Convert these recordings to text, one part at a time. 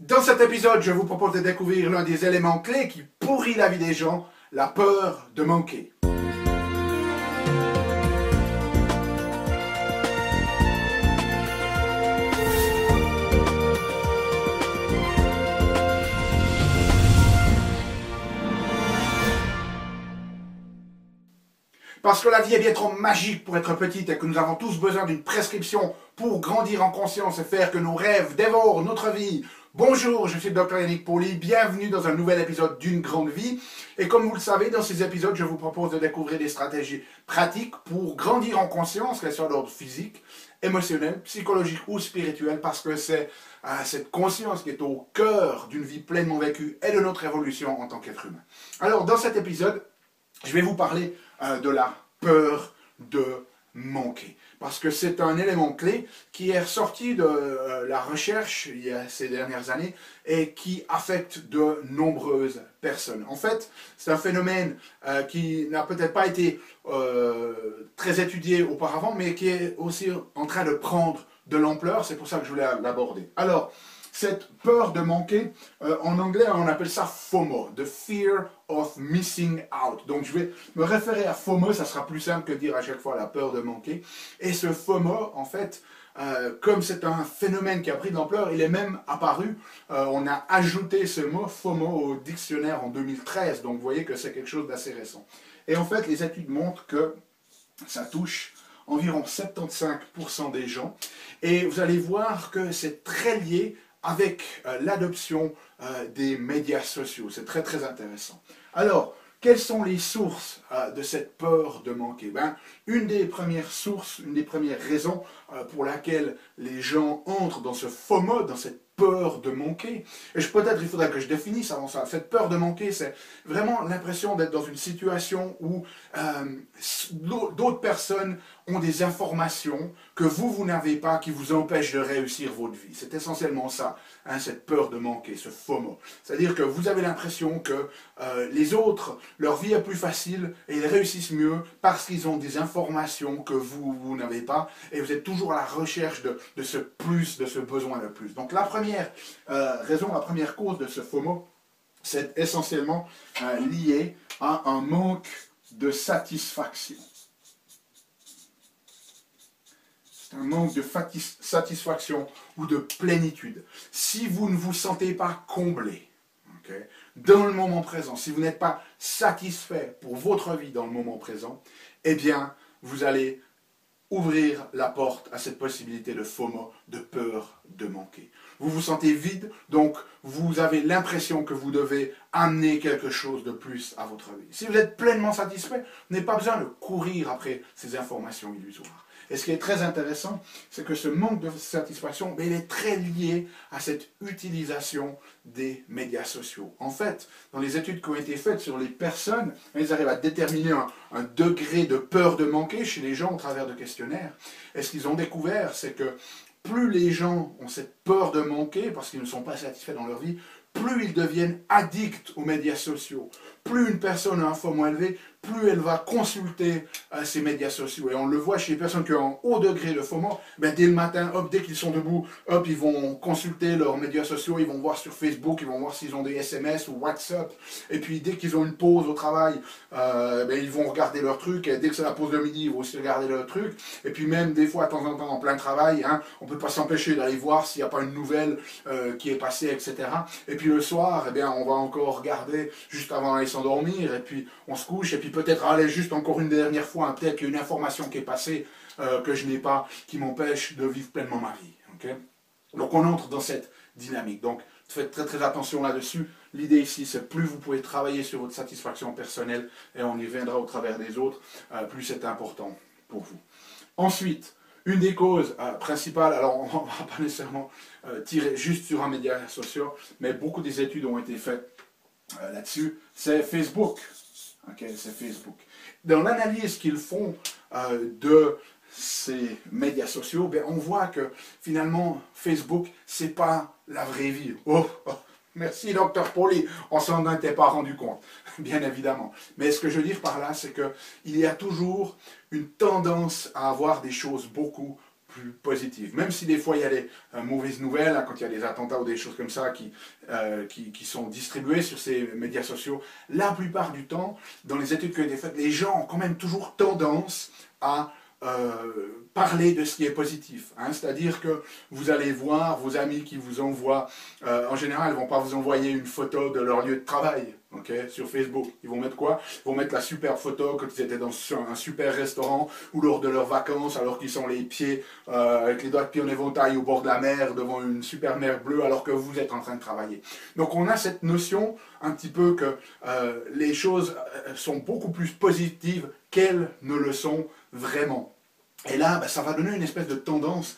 Dans cet épisode, je vous propose de découvrir l'un des éléments clés qui pourrit la vie des gens, la peur de manquer. Parce que la vie est bien trop magique pour être petite et que nous avons tous besoin d'une prescription pour grandir en conscience et faire que nos rêves dévorent notre vie. Bonjour, je suis le Dr Yannick Pauly, bienvenue dans un nouvel épisode d'Une Grande Vie. Et comme vous le savez, dans ces épisodes, je vous propose de découvrir des stratégies pratiques pour grandir en conscience, qu'elles soient d'ordre physique, émotionnel, psychologique ou spirituel, parce que c'est cette conscience qui est au cœur d'une vie pleinement vécue et de notre évolution en tant qu'être humain. Alors, dans cet épisode, je vais vous parler de la peur de manquer. Parce que c'est un élément clé qui est ressorti de la recherche il y a ces dernières années et qui affecte de nombreuses personnes. En fait, c'est un phénomène qui n'a peut-être pas été très étudié auparavant, mais qui est aussi en train de prendre de l'ampleur. C'est pour ça que je voulais l'aborder. Alors, cette peur de manquer, en anglais, on appelle ça FOMO, the fear of missing out. Donc, je vais me référer à FOMO, ça sera plus simple que dire à chaque fois la peur de manquer. Et ce FOMO, en fait, comme c'est un phénomène qui a pris de l'ampleur, il est même apparu, on a ajouté ce mot FOMO au dictionnaire en 2013, donc vous voyez que c'est quelque chose d'assez récent. Et en fait, les études montrent que ça touche environ 75% des gens, et vous allez voir que c'est très lié avec l'adoption des médias sociaux. C'est très très intéressant. Alors, quelles sont les sources de cette peur de manquer? Une des premières sources, une des premières raisons pour laquelle les gens entrent dans ce FOMO, dans cette peur de manquer, et peut-être il faudrait que je définisse avant ça. Cette peur de manquer, c'est vraiment l'impression d'être dans une situation où d'autres personnes ont des informations que vous n'avez pas, qui vous empêchent de réussir votre vie. C'est essentiellement ça, hein, cette peur de manquer, ce FOMO. C'est-à-dire que vous avez l'impression que les autres, leur vie est plus facile et ils réussissent mieux parce qu'ils ont des informations que vous n'avez pas, et vous êtes toujours à la recherche de ce plus, de ce besoin de plus. Donc la première raison, la première cause de ce FOMO, c'est essentiellement lié à un manque de satisfaction. C'est un manque de satisfaction ou de plénitude. Si vous ne vous sentez pas comblé, okay, dans le moment présent, si vous n'êtes pas satisfait pour votre vie dans le moment présent, eh bien, vous allez ouvrir la porte à cette possibilité de FOMO, de peur de manquer. Vous vous sentez vide, donc vous avez l'impression que vous devez amener quelque chose de plus à votre vie. Si vous êtes pleinement satisfait, vous n'avez pas besoin de courir après ces informations illusoires. Et ce qui est très intéressant, c'est que ce manque de satisfaction, il est très lié à cette utilisation des médias sociaux. En fait, dans les études qui ont été faites sur les personnes, ils arrivent à déterminer un degré de peur de manquer chez les gens au travers de questionnaires. Et ce qu'ils ont découvert, c'est que plus les gens ont cette peur de manquer, parce qu'ils ne sont pas satisfaits dans leur vie, plus ils deviennent addicts aux médias sociaux. Plus une personne a un FOMO élevé, plus elle va consulter ces médias sociaux. Et on le voit chez les personnes qui ont un haut degré de FOMO, dès le matin, hop, dès qu'ils sont debout, hop, ils vont consulter leurs médias sociaux, ils vont voir sur Facebook, ils vont voir s'ils ont des SMS ou WhatsApp. Et puis dès qu'ils ont une pause au travail, ils vont regarder leur truc. Et dès que c'est la pause de midi, ils vont aussi regarder leur truc. Et puis même des fois, de temps en temps, en plein travail, hein, on ne peut pas s'empêcher d'aller voir s'il n'y a pas une nouvelle qui est passée, etc. Et puis le soir, on va encore regarder juste avant d'aller s'endormir, et puis on se couche, et puis peut-être aller juste encore une dernière fois, hein, peut-être qu'il y a une information qui est passée que je n'ai pas, qui m'empêche de vivre pleinement ma vie. Okay? Donc on entre dans cette dynamique. Donc faites très très attention là-dessus. L'idée ici, c'est plus vous pouvez travailler sur votre satisfaction personnelle, et on y viendra au travers des autres, plus c'est important pour vous. Ensuite, une des causes principales, alors on ne va pas nécessairement tirer juste sur un média social, mais beaucoup des études ont été faites là-dessus, c'est Facebook. Okay, c'est Facebook. Dans l'analyse qu'ils font de ces médias sociaux, on voit que finalement Facebook, c'est pas la vraie vie. Oh, merci Dr Pauly, on s'en était pas rendu compte, bien évidemment. Mais ce que je veux dire par là, c'est qu'il y a toujours une tendance à avoir des choses beaucoup plus positive. Même si des fois il y a des mauvaises nouvelles, hein, quand il y a des attentats ou des choses comme ça qui sont distribuées sur ces médias sociaux, la plupart du temps, dans les études qui ont été faites, les gens ont quand même toujours tendance à parler de ce qui est positif. Hein. C'est-à-dire que vous allez voir vos amis qui vous envoient, en général, ils ne vont pas vous envoyer une photo de leur lieu de travail, okay, sur Facebook. Ils vont mettre quoi? Ils vont mettre la super photo quand ils étaient dans un super restaurant ou lors de leurs vacances, alors qu'ils sont les pieds, avec les doigts de pied en éventail au bord de la mer, devant une super mer bleue, alors que vous êtes en train de travailler. Donc on a cette notion un petit peu que les choses sont beaucoup plus positives qu'elles ne le sont vraiment. Et là, ben, ça va donner une espèce de tendance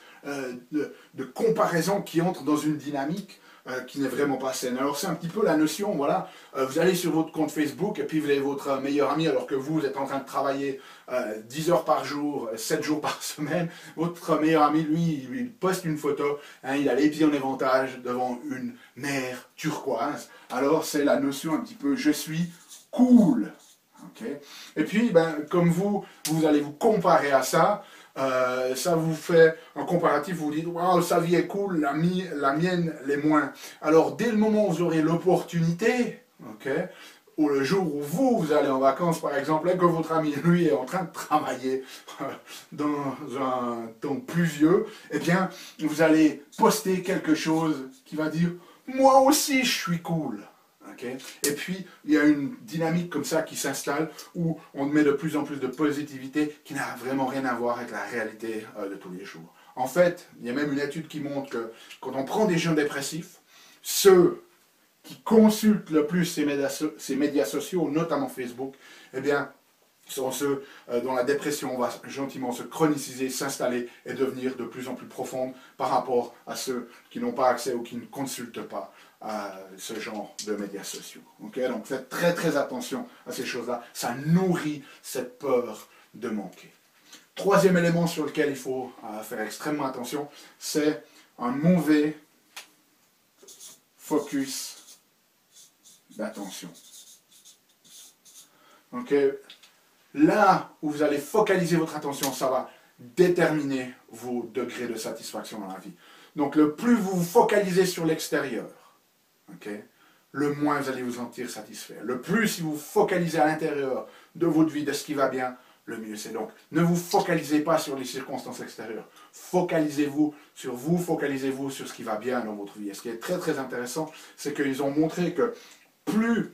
de comparaison qui entre dans une dynamique qui n'est vraiment pas saine. Alors c'est un petit peu la notion, voilà, vous allez sur votre compte Facebook et puis vous avez votre meilleur ami alors que vous êtes en train de travailler 10 heures par jour, 7 jours par semaine. Votre meilleur ami, lui, il poste une photo, hein, il a les pieds en éventail devant une mer turquoise. Alors c'est la notion un petit peu « je suis cool ». Okay. Et puis, ben, comme vous allez vous comparer à ça, ça vous fait un comparatif, vous vous dites, waouh, sa vie est cool, la mienne l'est moins. Alors, dès le moment où vous aurez l'opportunité, okay, ou le jour où vous allez en vacances, par exemple, et que votre ami, lui, est en train de travailler dans un temps pluvieux, eh bien, vous allez poster quelque chose qui va dire, moi aussi, je suis cool. Okay. Et puis, il y a une dynamique comme ça qui s'installe où on met de plus en plus de positivité qui n'a vraiment rien à voir avec la réalité de tous les jours. En fait, il y a même une étude qui montre que quand on prend des gens dépressifs, ceux qui consultent le plus ces médias sociaux, notamment Facebook, eh bien, sont ceux dont la dépression va gentiment se chroniciser, s'installer et devenir de plus en plus profonde par rapport à ceux qui n'ont pas accès ou qui ne consultent pas ce genre de médias sociaux. Okay? Donc faites très très attention à ces choses-là, ça nourrit cette peur de manquer. Troisième élément sur lequel il faut faire extrêmement attention, c'est un mauvais focus d'attention. Okay? Là où vous allez focaliser votre attention, ça va déterminer vos degrés de satisfaction dans la vie. Donc le plus vous vous focalisez sur l'extérieur, okay, le moins vous allez vous sentir satisfait. Le plus si vous vous focalisez à l'intérieur de votre vie, de ce qui va bien, le mieux c'est. Donc ne vous focalisez pas sur les circonstances extérieures. Focalisez-vous sur ce qui va bien dans votre vie. Et ce qui est très très intéressant, c'est qu'ils ont montré que plus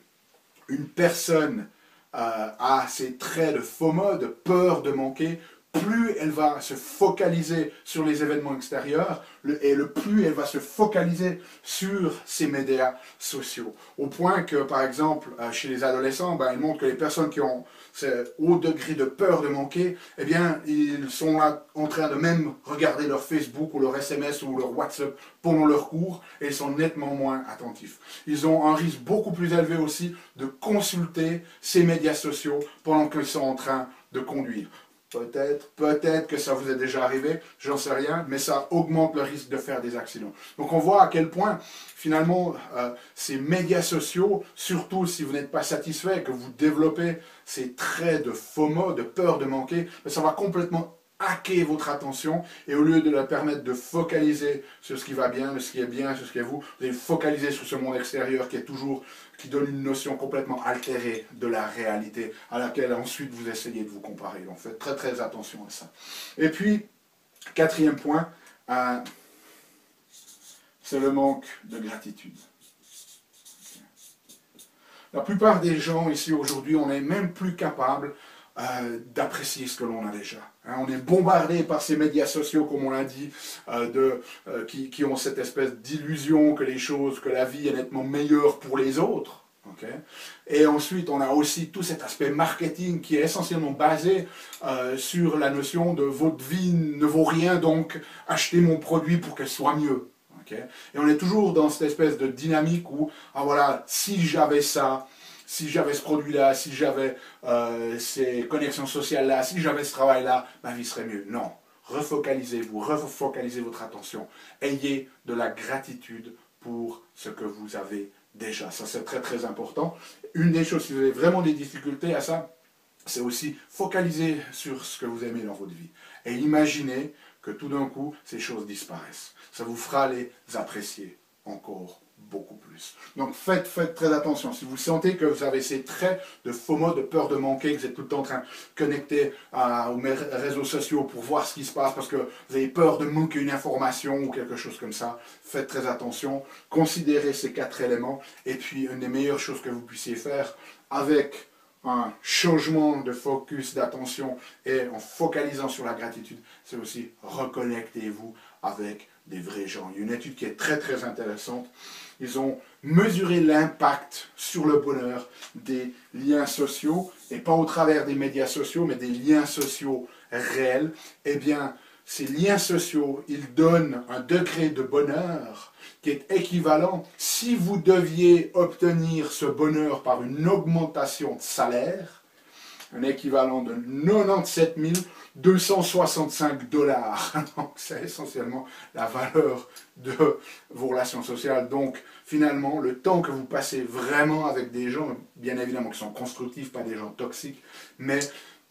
une personne a ces traits de FOMO, de peur de manquer, plus elle va se focaliser sur les événements extérieurs et le plus elle va se focaliser sur ces médias sociaux. Au point que, par exemple, chez les adolescents, ben, ils montrent que les personnes qui ont ce haut degré de peur de manquer, eh bien, ils sont là en train de même regarder leur Facebook ou leur SMS ou leur WhatsApp pendant leur cours et ils sont nettement moins attentifs. Ils ont un risque beaucoup plus élevé aussi de consulter ces médias sociaux pendant qu'ils sont en train de conduire. Peut-être que ça vous est déjà arrivé, j'en sais rien, mais ça augmente le risque de faire des accidents. Donc on voit à quel point, finalement, ces médias sociaux, surtout si vous n'êtes pas satisfait, que vous développez ces traits de FOMO, de peur de manquer, ça va complètement hacker votre attention, et au lieu de la permettre de focaliser sur ce qui va bien, sur ce qui est bien, sur ce qui est vous, vous allez focaliser sur ce monde extérieur qui donne une notion complètement altérée de la réalité, à laquelle ensuite vous essayez de vous comparer. Donc faites très très attention à ça. Et puis, quatrième point, c'est le manque de gratitude. La plupart des gens ici aujourd'hui, on n'est même plus capable d'apprécier ce que l'on a déjà. Hein, on est bombardé par ces médias sociaux, comme on l'a dit, qui ont cette espèce d'illusion que la vie est nettement meilleure pour les autres. Okay. Et ensuite, on a aussi tout cet aspect marketing qui est essentiellement basé sur la notion de votre vie ne vaut rien, donc achetez mon produit pour qu'elle soit mieux. Okay. Et on est toujours dans cette espèce de dynamique où, ah voilà, si j'avais ça, si j'avais ce produit-là, si j'avais ces connexions sociales-là, si j'avais ce travail-là, ma vie serait mieux. Non. Refocalisez-vous, refocalisez votre attention. Ayez de la gratitude pour ce que vous avez déjà. Ça, c'est très très important. Une des choses, si vous avez vraiment des difficultés à ça, c'est aussi focaliser sur ce que vous aimez dans votre vie. Et imaginez que tout d'un coup, ces choses disparaissent. Ça vous fera les apprécier encore beaucoup plus. Donc faites très attention. Si vous sentez que vous avez ces traits de FOMO, de peur de manquer, que vous êtes tout le temps en train de connecter aux réseaux sociaux pour voir ce qui se passe parce que vous avez peur de manquer une information ou quelque chose comme ça, faites très attention. Considérez ces 4 éléments. Et puis une des meilleures choses que vous puissiez faire avec un changement de focus, d'attention et en focalisant sur la gratitude, c'est aussi reconnectez-vous avec des vrais gens. Il y a une étude qui est très intéressante. Ils ont mesuré l'impact sur le bonheur des liens sociaux, et pas au travers des médias sociaux, mais des liens sociaux réels. Eh bien, ces liens sociaux, ils donnent un degré de bonheur qui est équivalent, si vous deviez obtenir ce bonheur par une augmentation de salaire, un équivalent de 97 265 $. Donc c'est essentiellement la valeur de vos relations sociales. Donc finalement, le temps que vous passez vraiment avec des gens, bien évidemment qui sont constructifs, pas des gens toxiques, mais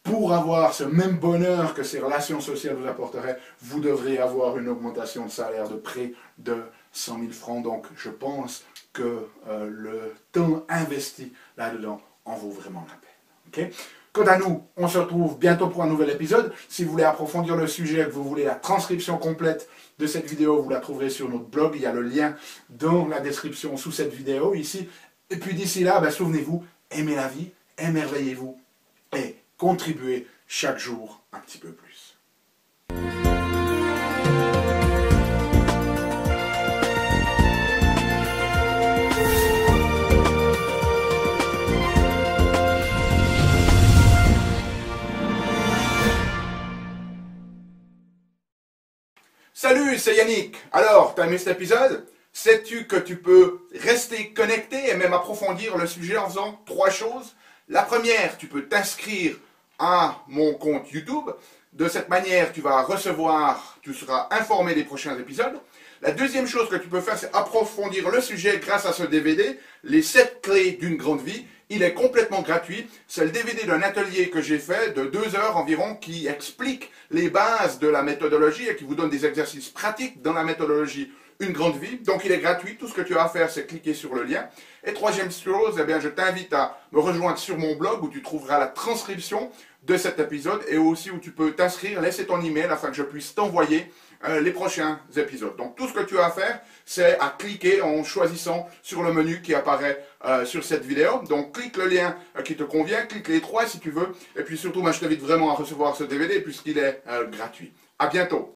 pour avoir ce même bonheur que ces relations sociales vous apporteraient, vous devrez avoir une augmentation de salaire de près de 100 000 francs. Donc je pense que le temps investi là-dedans en vaut vraiment la peine. Okay? Quant à nous, on se retrouve bientôt pour un nouvel épisode. Si vous voulez approfondir le sujet, que vous voulez la transcription complète de cette vidéo, vous la trouverez sur notre blog. Il y a le lien dans la description sous cette vidéo ici. Et puis d'ici là, ben, souvenez-vous, aimez la vie, émerveillez-vous et contribuez chaque jour un petit peu plus. Salut, c'est Yannick. Alors, t'as aimé cet épisode? Sais-tu que tu peux rester connecté et même approfondir le sujet en faisant 3 choses? La première, tu peux t'inscrire à mon compte YouTube. De cette manière, tu seras informé des prochains épisodes. La deuxième chose que tu peux faire, c'est approfondir le sujet grâce à ce DVD, les 7 clés d'une grande vie. Il est complètement gratuit. C'est le DVD d'un atelier que j'ai fait de 2 heures environ qui explique les bases de la méthodologie et qui vous donne des exercices pratiques dans la méthodologie Une grande vie. Donc il est gratuit. Tout ce que tu as à faire, c'est cliquer sur le lien. Et troisième chose, eh bien, je t'invite à me rejoindre sur mon blog où tu trouveras la transcription de cet épisode et aussi où tu peux t'inscrire, laisser ton email afin que je puisse t'envoyer les prochains épisodes. Donc tout ce que tu as à faire, c'est à cliquer en choisissant sur le menu qui apparaît sur cette vidéo. Donc clique le lien qui te convient, clique les 3 si tu veux. Et puis surtout, moi, je t'invite vraiment à recevoir ce DVD puisqu'il est gratuit. À bientôt.